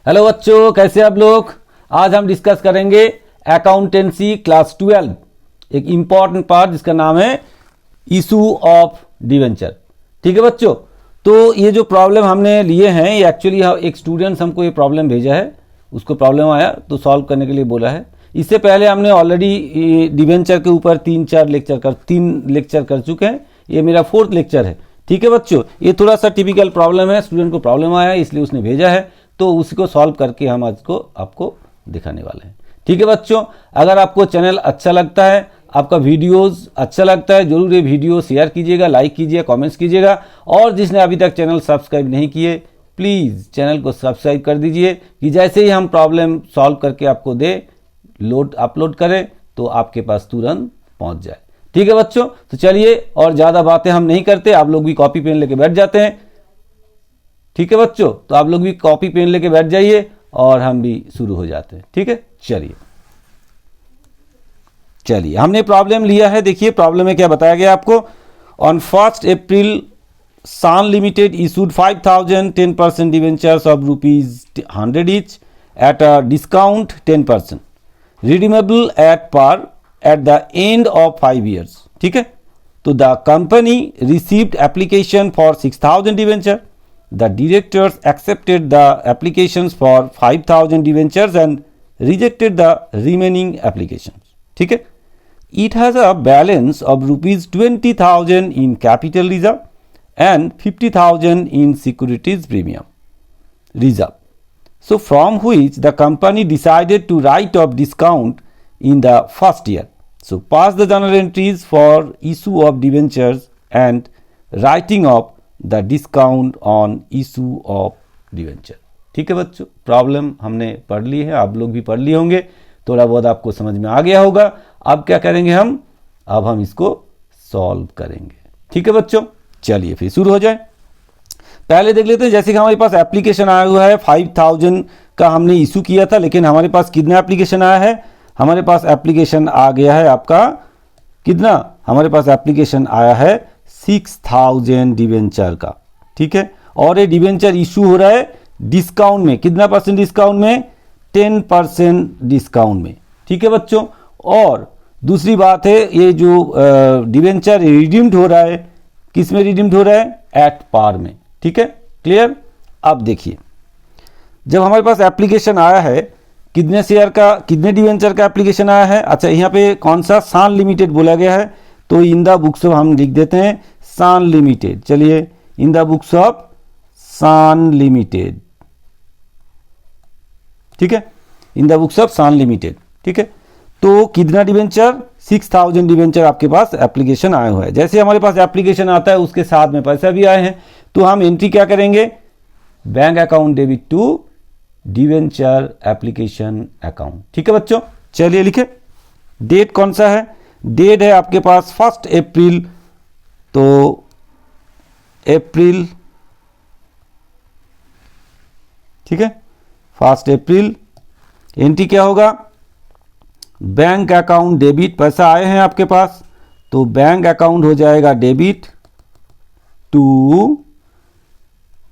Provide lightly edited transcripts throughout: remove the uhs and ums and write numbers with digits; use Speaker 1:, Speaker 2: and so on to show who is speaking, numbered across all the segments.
Speaker 1: Hello बच्चों, कैसे आप लोग। आज हम डिस्कस करेंगे अकाउंटेंसी क्लास 12, एक इंपॉर्टेंट पार्ट जिसका नाम है इशू ऑफ डिवेंचर। ठीक है बच्चों, तो ये जो प्रॉब्लम हमने लिए हैं ये एक्चुअली एक स्टूडेंट्स हमको ये प्रॉब्लम भेजा है, उसको प्रॉब्लम आया तो सॉल्व करने के लिए बोला है। इससे पहले हमने ऑलरेडी डिवेंचर के ऊपर 3 लेक्चर कर चुके हैं। ये मेरा 4th लेक्चर है। ठीक है बच्चों, ये थोड़ा सा टिपिकल प्रॉब्लम है, स्टूडेंट को प्रॉब्लम आया इसलिए उसने भेजा है, तो उसी को सॉल्व करके हम आज को आपको दिखाने वाले हैं। ठीक है बच्चों, अगर आपको चैनल अच्छा लगता है, आपका वीडियोस अच्छा लगता है, जरूर ये वीडियो शेयर कीजिएगा, लाइक कीजिएगा, कमेंट्स कीजिएगा। और जिसने अभी तक चैनल सब्सक्राइब नहीं किए प्लीज़ चैनल को सब्सक्राइब कर दीजिए कि जैसे ही हम प्रॉब्लम सॉल्व करके आपको अपलोड करें तो आपके पास तुरंत पहुंच जाए। ठीक है बच्चों, तो चलिए और ज़्यादा बातें हम नहीं करते, आप लोग भी कॉपी पेन लेके बैठ जाते हैं। ठीक है बच्चों, तो आप लोग भी कॉपी पेन लेके बैठ जाइए और हम भी शुरू हो जाते हैं। ठीक है, चलिए हमने प्रॉब्लम लिया है। देखिए प्रॉब्लम में क्या बताया गया आपको। ऑन 1 अप्रैल सान limited issued 5000 10% debentures of ₹100 each at a discount 10%, redeemable at par at the end of 5 years। ठीक है, तो the company received application for 6000 debenture. The directors accepted the applications for 5000 debentures and rejected the remaining applications। ठीक है, it has a balance of ₹20,000 in capital reserve and 50,000 in securities premium reserve, so from which the company decided to write off discount in the first year। So pass the journal entries for issue of debentures and writing off the discount on issue of debenture. ठीक है बच्चों, problem हमने पढ़ ली है, आप लोग भी पढ़ लिए होंगे, थोड़ा बहुत आपको समझ में आ गया होगा। अब क्या करेंगे अब हम इसको सॉल्व करेंगे। ठीक है बच्चों, चलिए फिर शुरू हो जाए। पहले देख लेते हैं, जैसे कि हमारे पास एप्लीकेशन आया हुआ है 5000 का हमने इशू किया था, लेकिन हमारे पास कितना एप्लीकेशन आया है। हमारे पास एप्लीकेशन आ गया है आपका कितना, हमारे पास एप्लीकेशन आया है 6000 डिवेंचर का। ठीक है, और ये डिवेंचर इशू हो रहा है डिस्काउंट में, कितना % डिस्काउंट में, 10% डिस्काउंट में। ठीक है बच्चों, और दूसरी बात है ये जो डिवेंचर रिडीम्ड हो रहा है, किस में रिडीम्ड हो रहा है, एट पार में। ठीक है, क्लियर। अब देखिए, जब हमारे पास एप्लीकेशन आया है, कितने शेयर का, कितने डिवेंचर का एप्लीकेशन आया है। अच्छा, यहाँ पे कौन सा, सान लिमिटेड बोला गया है, तो इन द बुक्स ऑफ हम लिख देते हैं सान लिमिटेड। चलिए, इन द बुक्स ऑफ सान लिमिटेड। ठीक है, इन द बुक्स ऑफ सान लिमिटेड। ठीक है, तो कितना डिवेंचर, 6000 डिवेंचर आपके पास एप्लीकेशन आया हुआ है। जैसे हमारे पास एप्लीकेशन आता है उसके साथ में पैसा भी आए हैं, तो हम एंट्री क्या करेंगे, bank account debit to debenture application account. ठीक है बच्चों, चलिए लिखे। डेट कौन सा है, डेट है आपके पास 1 अप्रैल, तो अप्रैल, ठीक है, 1 अप्रैल। एंट्री क्या होगा, बैंक अकाउंट डेबिट, पैसा आए हैं आपके पास, तो बैंक अकाउंट हो जाएगा debit to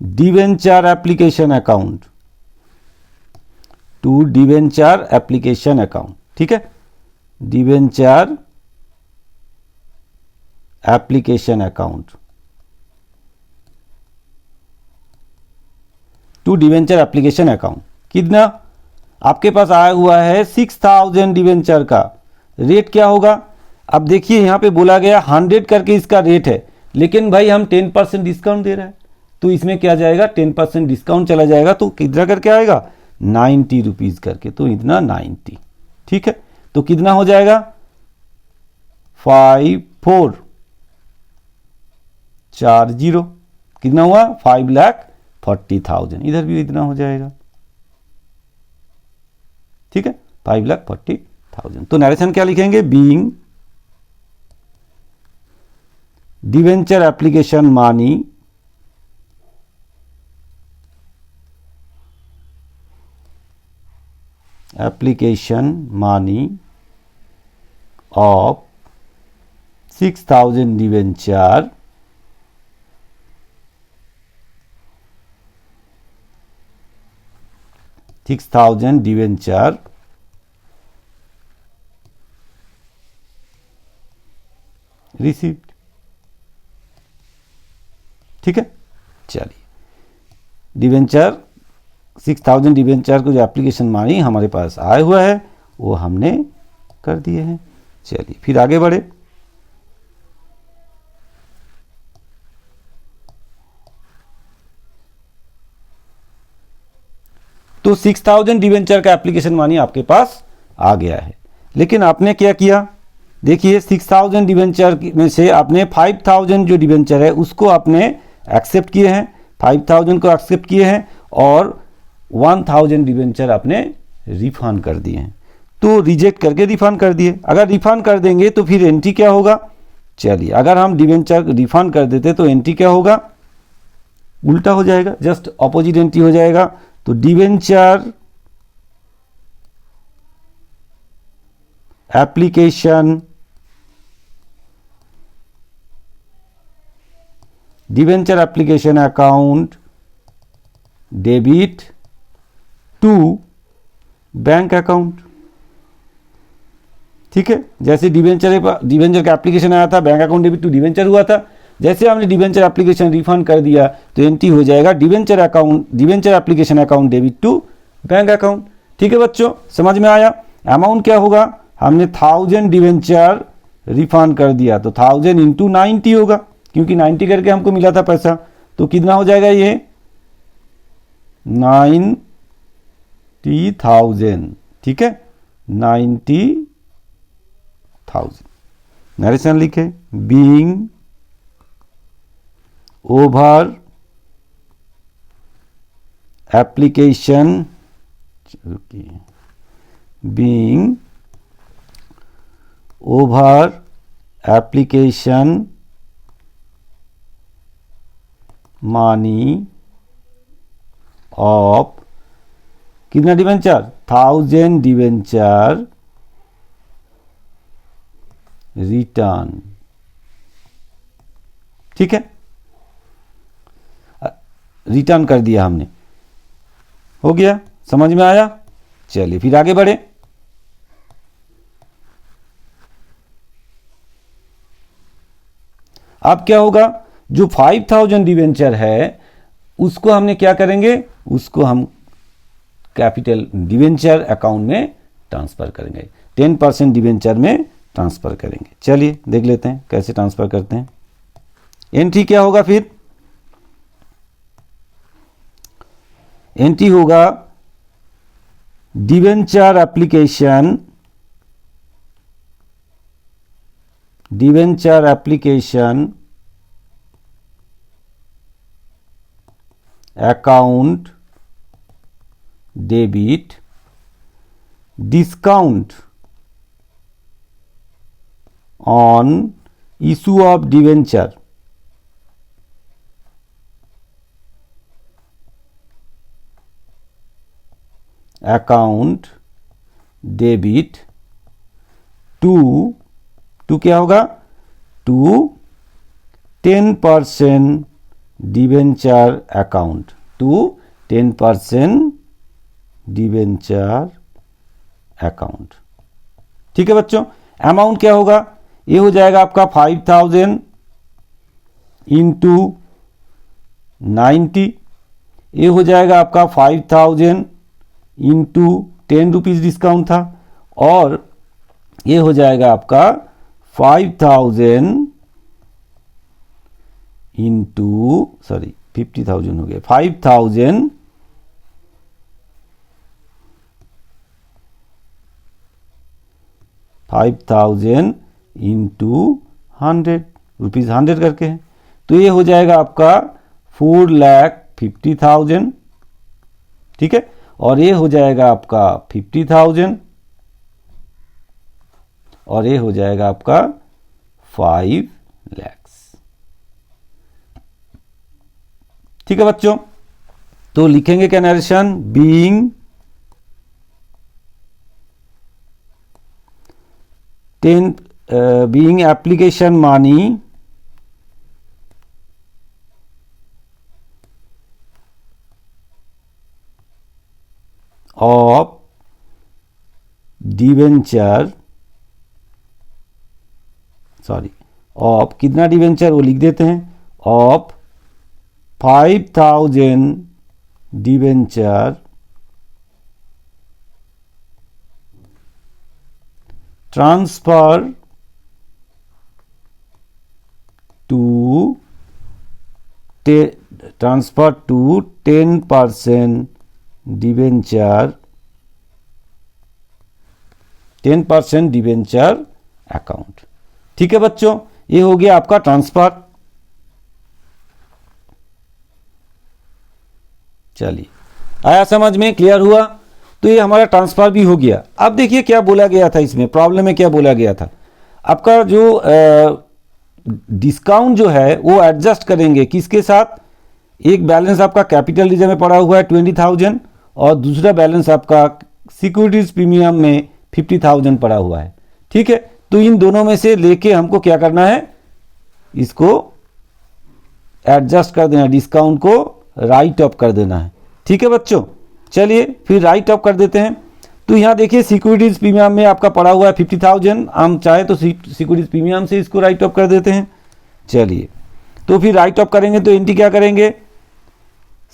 Speaker 1: debenture application account, to debenture application account. ठीक है, debenture application account, to debenture application account. कितना आपके पास आया हुआ है 6000 डिवेंचर का। रेट क्या होगा, अब देखिए यहाँ पे बोला गया 100 करके इसका रेट है, लेकिन भाई हम 10% डिस्काउंट दे रहे हैं, तो इसमें क्या जाएगा, 10% डिस्काउंट चला जाएगा, तो कितना करके आएगा, 90 रुपीज करके, तो इतना 90। ठीक है, तो कितना हो जाएगा, 5440, कितना हुआ, 5,40,000। इधर भी इतना हो जाएगा। ठीक है, 5,40,000। तो नरेशन क्या लिखेंगे, being debenture application money of 6000 debenture 6,000 debenture received. ठीक है, चलिए डिवेंचर 6,000 डिवेंचर को जो एप्लीकेशन मानी हमारे पास आया हुआ है वो हमने कर दिए हैं। चलिए फिर आगे बढ़े। तो 6,000 डिवेंचर का एप्लीकेशन मानी आपके पास आ गया है, लेकिन आपने क्या किया, देखिए 6,000 डिवेंचर में से आपने 5,000 जो डिवेंचर है उसको आपने एक्सेप्ट किए हैं, 5,000 को एक्सेप्ट किए हैं और 1,000 डिवेंचर आपने रिफंड कर दिए हैं। तो रिजेक्ट करके रिफंड कर दिए। अगर रिफंड कर देंगे तो फिर एंट्री क्या होगा, चलिए अगर हम डिवेंचर रिफंड कर देते तो एंट्री क्या होगा, उल्टा हो जाएगा, जस्ट ऑपोजिट एंट्री हो जाएगा। तो debenture application account debit to bank account. ठीक है, जैसे डिवेंचर का एप्लीकेशन आया था, bank account debit to debenture हुआ था, जैसे हमने डिवेंचर एप्लीकेशन रिफंड कर दिया तो एंट्री हो जाएगा debenture application account debit to bank account. ठीक है बच्चों, समझ में आया। अमाउंट क्या होगा, हमने 1,000 डिवेंचर रिफंड कर दिया तो 1,000 इंटू 90 होगा, क्योंकि 90 करके हमको मिला था पैसा, तो कितना हो जाएगा ये 90,000। ठीक है, 90,000। नरेशन लिखे, being over application money of कितना डिवेंचर, 1,000 डिवेंचर रिटर्न। ठीक है, रिटर्न कर दिया हमने, हो गया, समझ में आया। चलिए फिर आगे बढ़े। अब क्या होगा, जो 5,000 डिवेंचर है उसको हमने क्या करेंगे, उसको हम कैपिटल डिवेंचर अकाउंट में ट्रांसफर करेंगे, 10% डिवेंचर में ट्रांसफर करेंगे। चलिए देख लेते हैं कैसे ट्रांसफर करते हैं। एंट्री क्या होगा, फिर एंट्री होगा debenture application account debit discount on issue of debenture account debit to क्या होगा, to 10% debenture account, to 10% debenture account. ठीक है बच्चों, अमाउंट क्या होगा, ये हो जाएगा आपका 5,000 इंटू 90, ये हो जाएगा आपका 5,000 इंटू 10 रुपीज़ डिस्काउंट था, और ये हो जाएगा आपका 5,000 इंटू 50,000 हो गया, 5,000 इंटू 100 रुपीज़ 100 करके है, तो ये हो जाएगा आपका 4,50,000। ठीक है, और ये हो जाएगा आपका 50,000, और ये हो जाएगा आपका 5 लाख। ठीक है बच्चों, तो लिखेंगे क्या narration, being 10 being application money of debenture, sorry of कितना डिवेंचर वो लिख देते हैं, of 5,000 debenture transfer to 10% debenture, 10% debenture account. ठीक है बच्चों, ये हो गया आपका ट्रांसफर। चलिए, आया समझ में, क्लियर हुआ? तो ये हमारा ट्रांसफर भी हो गया। अब देखिए क्या बोला गया था इसमें, प्रॉब्लम में क्या बोला गया था, आपका जो डिस्काउंट जो है वो एडजस्ट करेंगे किसके साथ, एक बैलेंस आपका कैपिटल रिजर्व में पड़ा हुआ है 20,000 और दूसरा बैलेंस आपका सिक्योरिटीज प्रीमियम में 50,000 पड़ा हुआ है। ठीक है, तो इन दोनों में से लेके हमको क्या करना है, इसको एडजस्ट कर देना, डिस्काउंट को राइट ऑफ कर देना है। ठीक है बच्चों, चलिए फिर राइट ऑफ कर देते हैं। तो यहाँ देखिए सिक्योरिटीज प्रीमियम में आपका पड़ा हुआ है 50,000, हम चाहे तो सिक्योरिटीज प्रीमियम से इसको राइट ऑफ कर देते हैं। चलिए, तो फिर राइट ऑफ करेंगे तो एंट्री क्या करेंगे,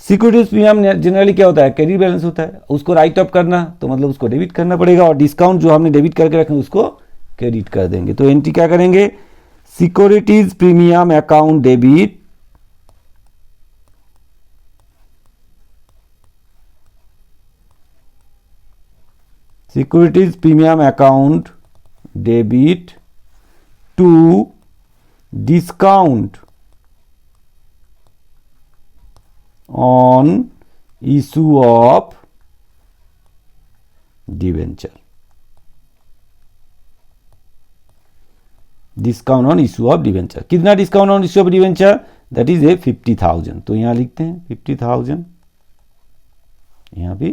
Speaker 1: सिक्योरिटीज प्रीमियम जनरली क्या होता है, कैरी बैलेंस होता है, उसको राइट ऑफ करना तो मतलब उसको डेबिट करना पड़ेगा, और डिस्काउंट जो हमने डेबिट करके रखे उसको क्रेडिट कर देंगे। तो एंट्री क्या करेंगे, securities premium account debit securities premium account debit to discount on issue of debenture, discount on issue of debenture. कितना discount on issue of debenture, that is a 50,000। तो यहां लिखते हैं 50,000, यहां भी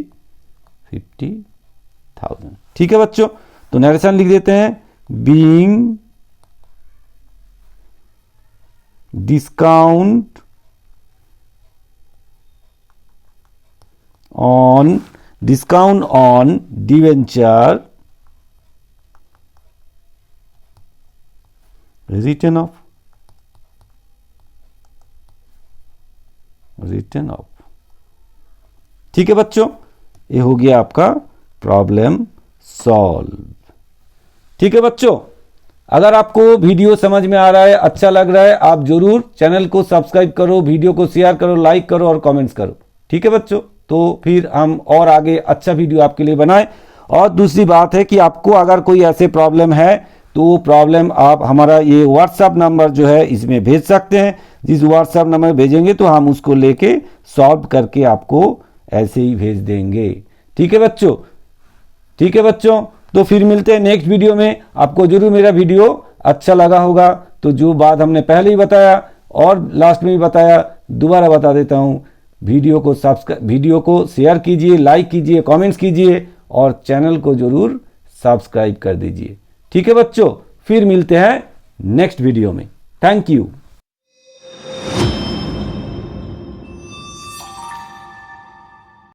Speaker 1: 50,000। ठीक है बच्चों, तो नरेशन लिख देते हैं, being discount on debenture return of ठीक है बच्चों, ये हो गया आपका प्रॉब्लम सॉल्व। ठीक है बच्चों, अगर आपको वीडियो समझ में आ रहा है, अच्छा लग रहा है, आप जरूर चैनल को सब्सक्राइब करो, वीडियो को शेयर करो, लाइक करो और कमेंट्स करो। ठीक है बच्चों, तो फिर हम और आगे अच्छा वीडियो आपके लिए बनाएं। और दूसरी बात है कि आपको अगर कोई ऐसे प्रॉब्लम है तो वो प्रॉब्लम आप हमारा ये व्हाट्सएप नंबर जो है इसमें भेज सकते हैं। जिस व्हाट्सएप नंबर भेजेंगे तो हम उसको लेके सॉल्व करके आपको ऐसे ही भेज देंगे। ठीक है बच्चों, ठीक है बच्चों, तो फिर मिलते हैं नेक्स्ट वीडियो में। आपको जरूर मेरा वीडियो अच्छा लगा होगा, तो जो बात हमने पहले ही बताया और लास्ट में भी बताया, दोबारा बता देता हूं, वीडियो को शेयर कीजिए, लाइक कीजिए, कमेंट्स कीजिए और चैनल को जरूर सब्सक्राइब कर दीजिए। ठीक है बच्चों, फिर मिलते हैं नेक्स्ट वीडियो में। Thank you.